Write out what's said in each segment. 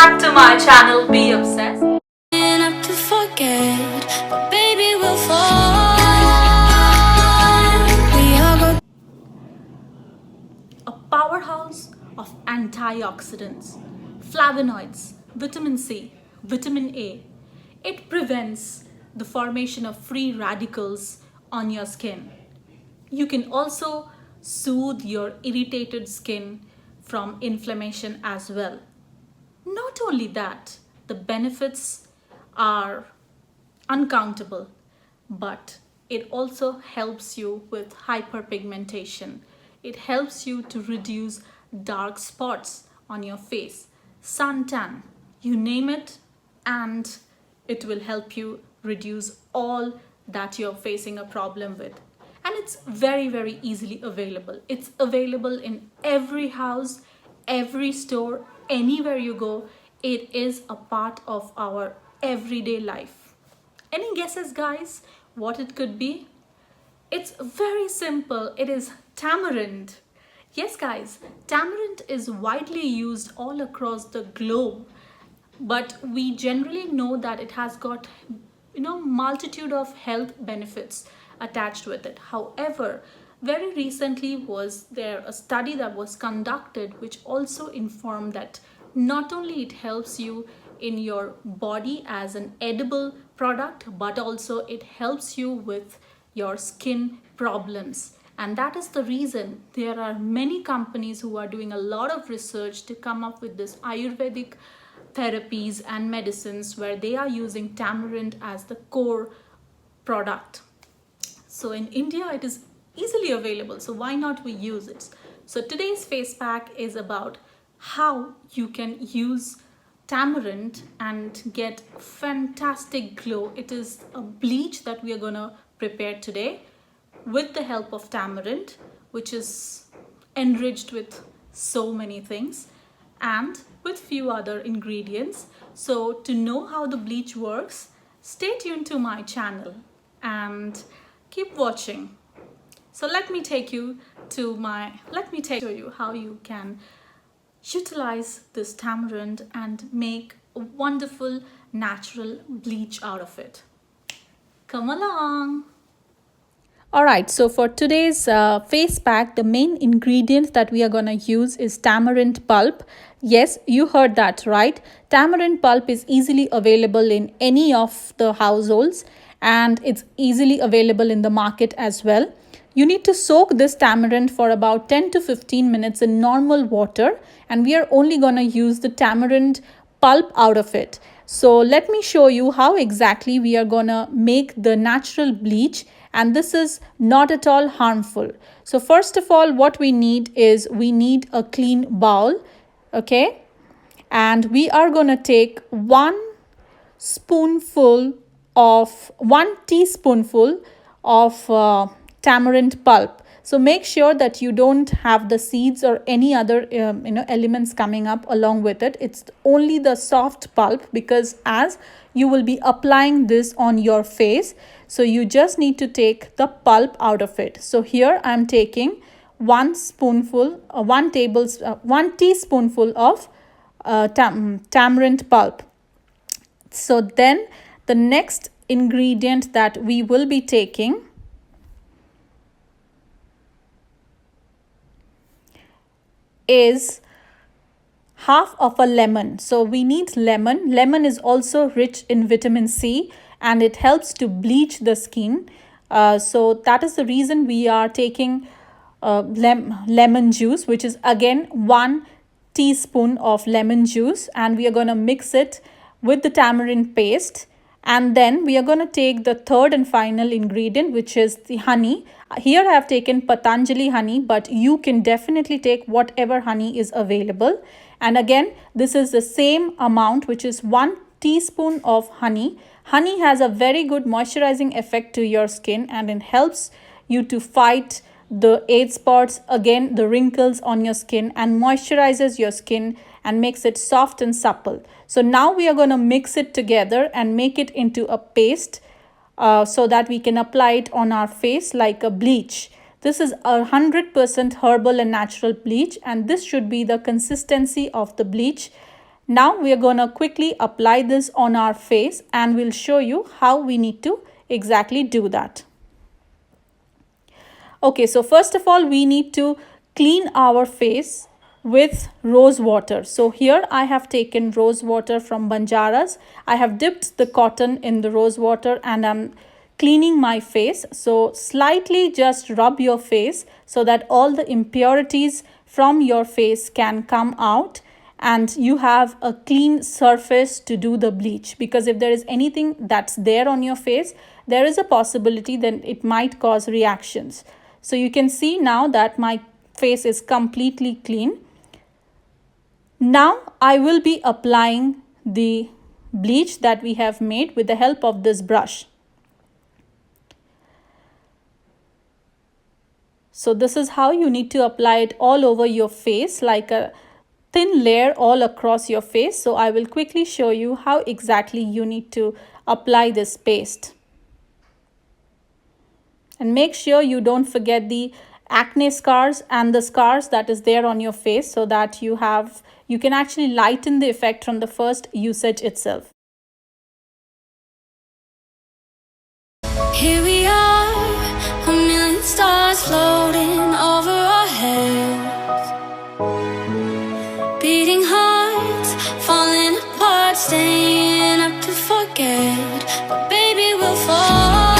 back to my channel Beobsessed. Up to forget, but baby we'll fall. A powerhouse of antioxidants, flavonoids, vitamin C, vitamin A. It prevents the formation of free radicals on your skin. You can also soothe your irritated skin from inflammation as well. Not only that, the benefits are uncountable, but it also helps you with hyperpigmentation. It helps you to reduce dark spots on your face, suntan, you name it, and it will help you reduce all that you're facing a problem with. And it's very, very easily available. It's available in every house, every store, anywhere you go. It is a part of our everyday life. Any guesses, guys, what it could be? It's very simple. It is tamarind. Yes, guys, tamarind is widely used all across the globe, but we generally know that it has got multitude of health benefits attached with it. However, very recently was there a study that was conducted which also informed that not only it helps you in your body as an edible product, but also it helps you with your skin problems. And that is the reason there are many companies who are doing a lot of research to come up with this Ayurvedic therapies and medicines where they are using tamarind as the core product. So in India it is easily available, so why not we use it? So today's face pack is about how you can use tamarind and get fantastic glow. It is a bleach that we are gonna prepare today with the help of tamarind, which is enriched with so many things and with few other ingredients. So to know how the bleach works, stay tuned to my channel and keep watching. So let me show you how you can utilize this tamarind and make a wonderful natural bleach out of it. Come along. Alright, so for today's face pack, the main ingredient that we are going to use is tamarind pulp. Yes, you heard that right. Tamarind pulp is easily available in any of the households and it's easily available in the market as well. You need to soak this tamarind for about 10 to 15 minutes in normal water, and we are only going to use the tamarind pulp out of it. So let me show you how exactly we are going to make the natural bleach, and this is not at all harmful. So first of all, what we need is a clean bowl, okay? And we are going to take 1 teaspoonful of tamarind pulp. So make sure that you don't have the seeds or any other elements coming up along with it. It's only the soft pulp, because as you will be applying this on your face, so you just need to take the pulp out of it. So here I'm taking 1 teaspoonful of tamarind pulp. So then the next ingredient that we will be taking is half of a lemon. So we need lemon. Lemon is also rich in vitamin C and it helps to bleach the skin. So that is the reason we are taking lemon juice, which is again 1 teaspoon of lemon juice, and we are going to mix it with the tamarind paste. And then we are going to take the third and final ingredient, which is the honey. Here I have taken Patanjali honey, but you can definitely take whatever honey is available. And again, this is the same amount, which is 1 teaspoon of honey. Honey has a very good moisturizing effect to your skin, and it helps you to fight the age spots, again the wrinkles on your skin, and moisturizes your skin and makes it soft and supple. So now we are going to mix it together and make it into a paste so that we can apply it on our face like a bleach. This is 100% herbal and natural bleach, and this should be the consistency of the bleach Now we are going to quickly apply this on our face and we'll show you how we need to exactly do that. Okay, so first of all, we need to clean our face with rose water. So here I have taken rose water from Banjaras. I have dipped the cotton in the rose water and I'm cleaning my face. So slightly just rub your face so that all the impurities from your face can come out and you have a clean surface to do the bleach, because if there is anything that's there on your face, there is a possibility that it might cause reactions. So you can see now that my face is completely clean. Now I will be applying the bleach that we have made with the help of this brush. So this is how you need to apply it all over your face, like a thin layer all across your face. So I will quickly show you how exactly you need to apply this paste. And make sure you don't forget the acne scars and the scars that is there on your face, so that you can actually lighten the effect from the first usage itself. Here we are, a million stars floating over our heads, beating hearts, falling apart, staying up to forget. But baby, we'll fall.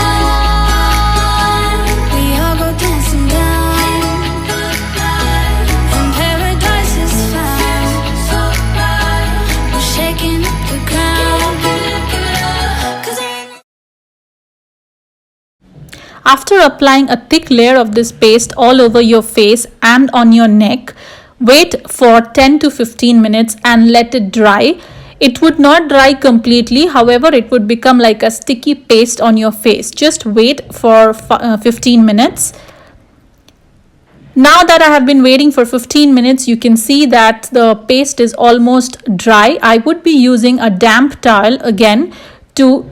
We all go dancing down, and paradise is found. We're shaking up the ground, 'cause After applying a thick layer of this paste all over your face and on your neck, wait for 10 to 15 minutes and let it dry. It would not dry completely, however, it would become like a sticky paste on your face. Just wait for 15 minutes. Now that I have been waiting for 15 minutes, you can see that the paste is almost dry. I would be using a damp towel again to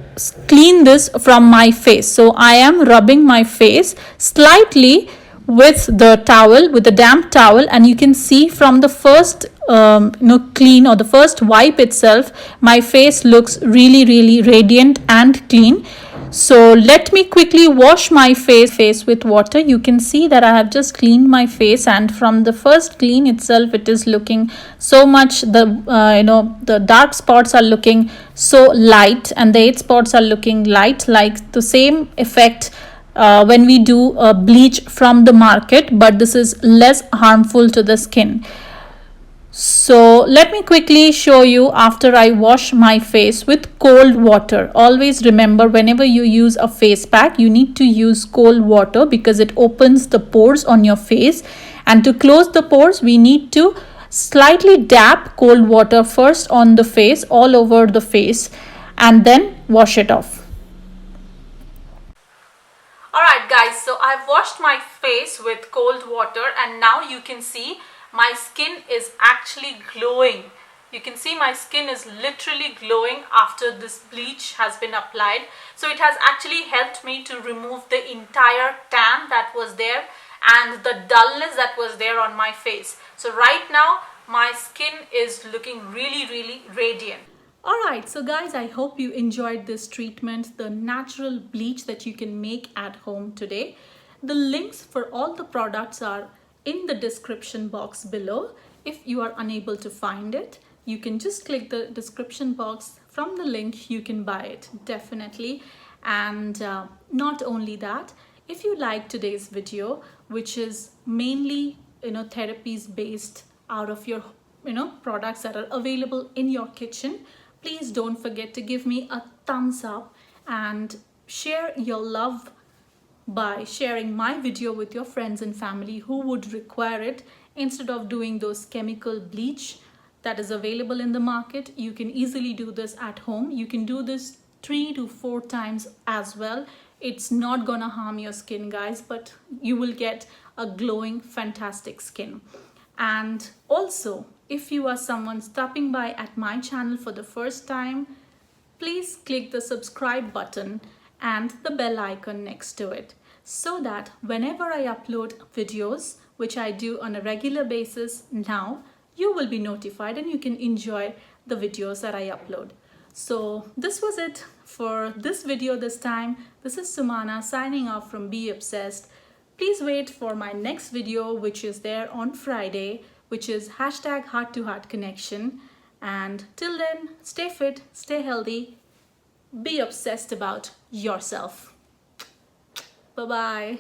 clean this from my face. So I am rubbing my face slightly with the towel, with the damp towel, and you can see from the first clean or the first wipe itself, my face looks really radiant and clean. So let me quickly wash my face with water. You can see that I have just cleaned my face, and from the first clean itself, it is looking so much, the dark spots are looking so light and the 8 spots are looking light, like the same effect when we do a bleach from the market, but this is less harmful to the skin. So let me quickly show you after I wash my face with cold water. Always remember, whenever you use a face pack, you need to use cold water because it opens the pores on your face. And to close the pores, we need to slightly dab cold water first on the face, all over the face, and then wash it off. Alright guys, so I've washed my face with cold water and now you can see my skin is actually glowing. You can see my skin is literally glowing after this bleach has been applied. So it has actually helped me to remove the entire tan that was there and the dullness that was there on my face. So right now my skin is looking really radiant. Alright, so guys, I hope you enjoyed this treatment, the natural bleach that you can make at home today. The links for all the products are in the description box below. If you are unable to find it, you can just click the description box. From the link, you can buy it, definitely. And not only that, if you like today's video, which is mainly therapies based out of your products that are available in your kitchen, please don't forget to give me a thumbs up and share your love by sharing my video with your friends and family who would require it. Instead of doing those chemical bleach that is available in the market, you can easily do this at home. You can do this 3 to 4 times as well. It's not gonna harm your skin, guys, but you will get a glowing, fantastic skin. And also, if you are someone stopping by at my channel for the first time, please click the subscribe button and the bell icon next to it, so that whenever I upload videos, which I do on a regular basis now, you will be notified and you can enjoy the videos that I upload. So this was it for this video this time. This is Sumana signing off from Beobsessed. Please wait for my next video, which is there on Friday, which is hashtag heart to heart connection. And till then, stay fit, stay healthy, be obsessed about yourself. Bye bye.